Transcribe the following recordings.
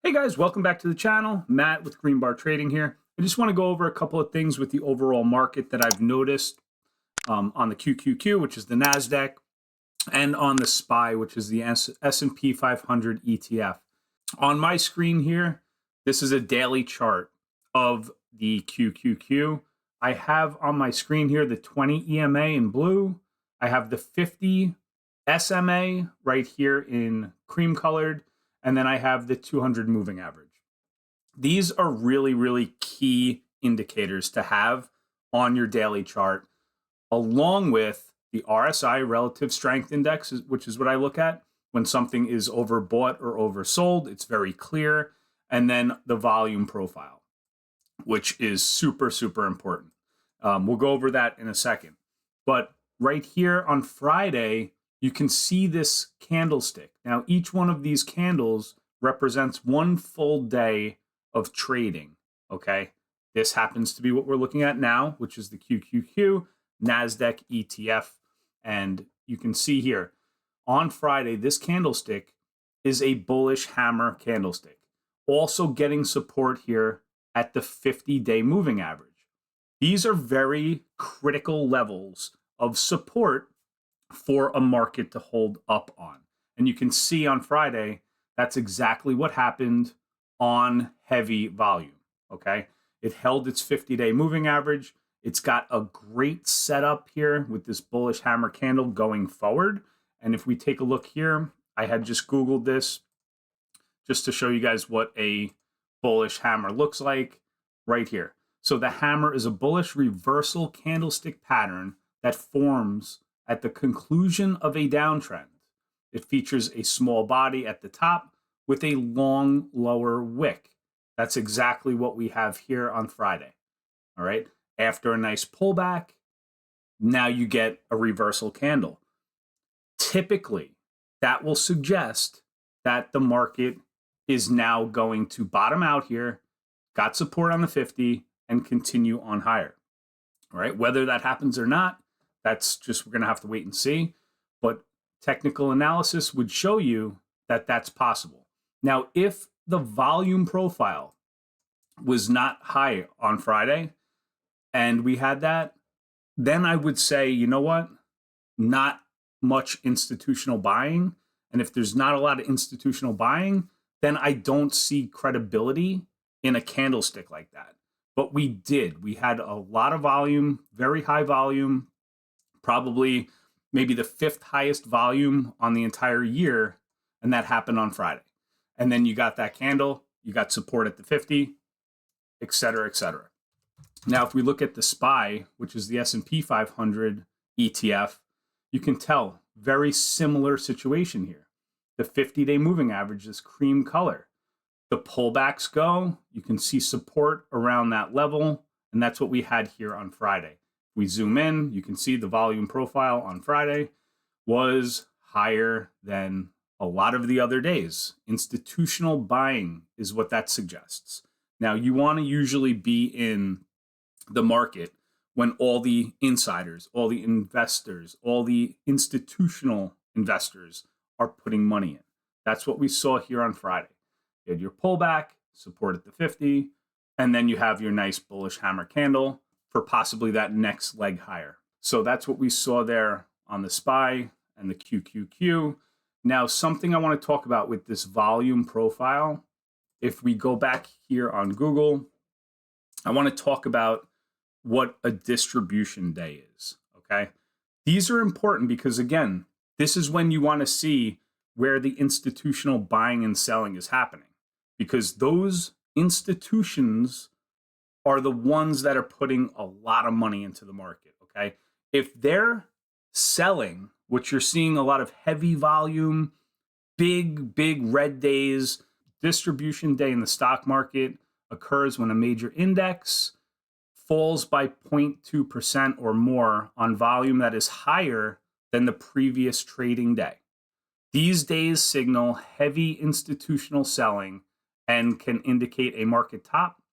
Hey guys, welcome back to the channel. Matt with Green Bar Trading here. I just want to go over a couple of things with the overall market that I've noticed on the QQQ, which is the NASDAQ, and on the SPY, which is the S&P 500 ETF. On my screen here, this is a daily chart of the QQQ. I have on my screen here the 20 EMA in blue. I have the 50 SMA right here in cream colored. And then I have the 200 moving average. These are really, really key indicators to have on your daily chart, along with the RSI, Relative Strength Index, which is what I look at when something is overbought or oversold. It's very clear. And then the volume profile, which is super, super important. We'll go over that in a second. But right here on Friday, you can see this candlestick. Now, each one of these candles represents one full day of trading, okay? This happens to be what we're looking at now, which is the QQQ, NASDAQ ETF. And you can see here, on Friday, this candlestick is a bullish hammer candlestick. Also getting support here at the 50-day moving average. These are very critical levels of support for a market to hold up on. And you can see on Friday, that's exactly what happened on heavy volume, okay? It held its 50-day moving average. It's got a great setup here with this bullish hammer candle going forward. And if we take a look here, I had just Googled this just to show you guys what a bullish hammer looks like right here. So the hammer is a bullish reversal candlestick pattern that forms at the conclusion of a downtrend. It features a small body at the top with a long lower wick. That's exactly what we have here on Friday. All right. After a nice pullback, now you get a reversal candle. Typically, that will suggest that the market is now going to bottom out here, got support on the 50, and continue on higher. All right. Whether that happens or not, that's just, we're going to have to wait and see. But technical analysis would show you that that's possible. Now, if the volume profile was not high on Friday and we had that, then I would say, you know what? Not much institutional buying. And if there's not a lot of institutional buying, then I don't see credibility in a candlestick like that. But we did. We had a lot of volume, very high volume, probably maybe the 5th highest volume on the entire year, and that happened on Friday. And then you got that candle, you got support at the 50, et cetera, et cetera. Now, if we look at the SPY, which is the S&P 500 ETF, you can tell very similar situation here. The 50-day moving average is cream color. The pullbacks go, you can see support around that level, and that's what we had here on Friday. We zoom in, you can see the volume profile on Friday was higher than a lot of the other days. Institutional buying is what that suggests. Now, you want to usually be in the market when all the insiders, all the investors, all the institutional investors are putting money in. That's what we saw here on Friday. You had your pullback, support at the 50, and then you have your nice bullish hammer candle for possibly that next leg higher. So that's what we saw there on the SPY and the QQQ. Now, something I want to talk about with this volume profile, if we go back here on Google, I want to talk about what a distribution day is, okay? These are important because, again, this is when you want to see where the institutional buying and selling is happening, because those institutions are the ones that are putting a lot of money into the market, okay? If they're selling, which you're seeing a lot of heavy volume, big red days, distribution day in the stock market occurs when a major index falls by 0.2% or more on volume that is higher than the previous trading day. These days signal heavy institutional selling and can indicate a market top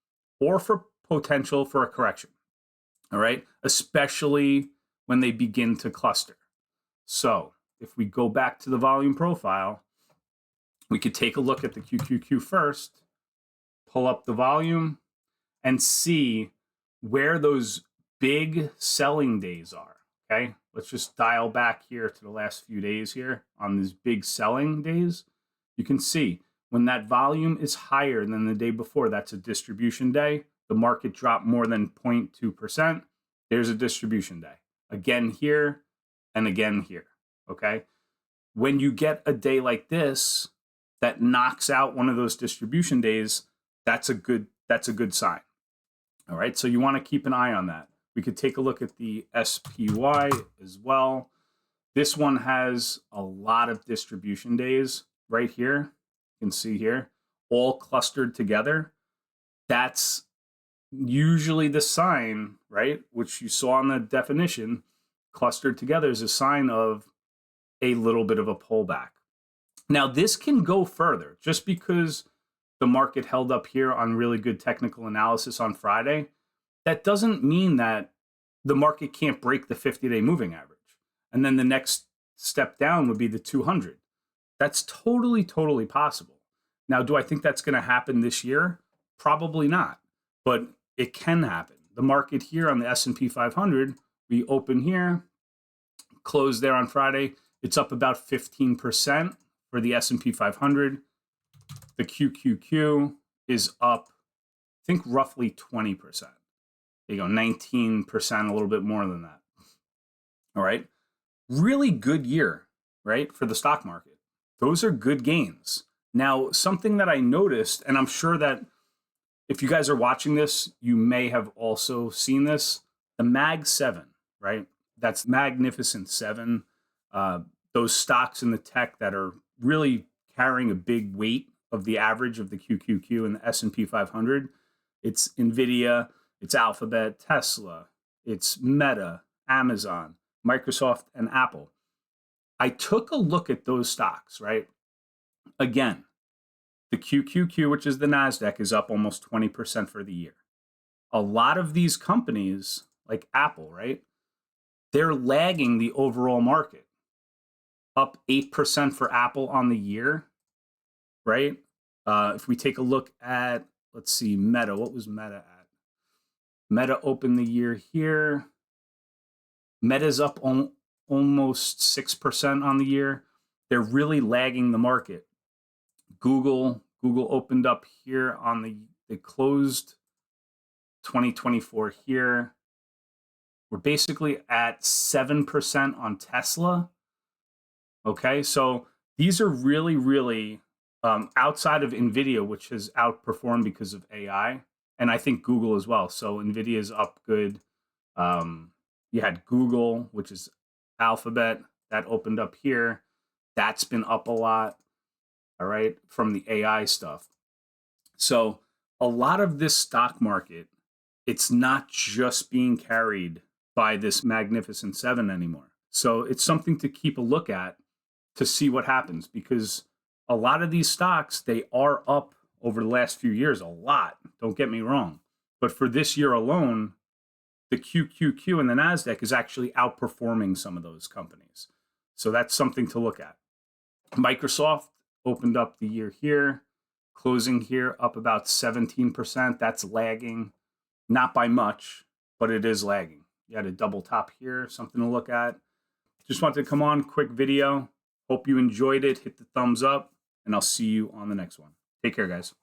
or for potential for a correction, all right? Especially when they begin to cluster. So if we go back to the volume profile, We could take a look at the QQQ first, pull up the volume, and see where those big selling days are. Okay, let's just dial back here to the last few days here on these big selling days. You can see when that volume is higher than the day before, that's a distribution day. The market dropped more than 0.2%. There's a distribution day. Again here and again here. Okay. When you get a day like this that knocks out one of those distribution days, that's a good sign. All right. So you want to keep an eye on that. We could take a look at the SPY as well. This one has a lot of distribution days right here. You can see here, all clustered together. That's usually the sign, right? Which you saw in the definition, clustered together is a sign of a little bit of a pullback. Now, this can go further. Just because the market held up here on really good technical analysis on Friday, that doesn't mean that the market can't break the 50-day moving average. And then the next step down would be the 200. That's totally, totally possible. Now, do I think that's going to happen this year? Probably not, but it can happen. The market here on the S&P 500, we open here, close there on Friday. It's up about 15% for the S&P 500. The QQQ is up, I think, roughly 20%. There you go, 19%, a little bit more than that. All right. Really good year, right, for the stock market. Those are good gains. Now, something that I noticed, and I'm sure that if you guys are watching this, you may have also seen this, the Mag 7, right? That's Magnificent 7. Those stocks in the tech that are really carrying a big weight of the average of the QQQ and the S&P 500. It's NVIDIA, it's Alphabet, Tesla, it's Meta, Amazon, Microsoft, and Apple. I took a look at those stocks, right? Again, the QQQ, which is the NASDAQ, is up almost 20% for the year. A lot of these companies, like Apple, right? They're lagging the overall market. Up 8% for Apple on the year, right? If we take a look at, let's see, Meta, what was Meta at? Meta opened the year here. Meta's up almost 6% on the year. They're really lagging the market. Google opened up here on they closed 2024 here. We're basically at 7% on Tesla. Okay, so these are really, really outside of NVIDIA, which has outperformed because of AI, and I think Google as well. So NVIDIA is up good. You had Google, which is Alphabet, that opened up here. That's been up a lot, all right, from the AI stuff. So a lot of this stock market, it's not just being carried by this Magnificent 7 anymore. So it's something to keep a look at to see what happens, because a lot of these stocks, they are up over the last few years a lot. Don't get me wrong. But for this year alone, the QQQ and the NASDAQ is actually outperforming some of those companies. So that's something to look at. Microsoft opened up the year here, closing here up about 17%. That's lagging, not by much, but it is lagging. You had a double top here, something to look at. Just wanted to come on, quick video. Hope you enjoyed it. Hit the thumbs up, and I'll see you on the next one. Take care, guys.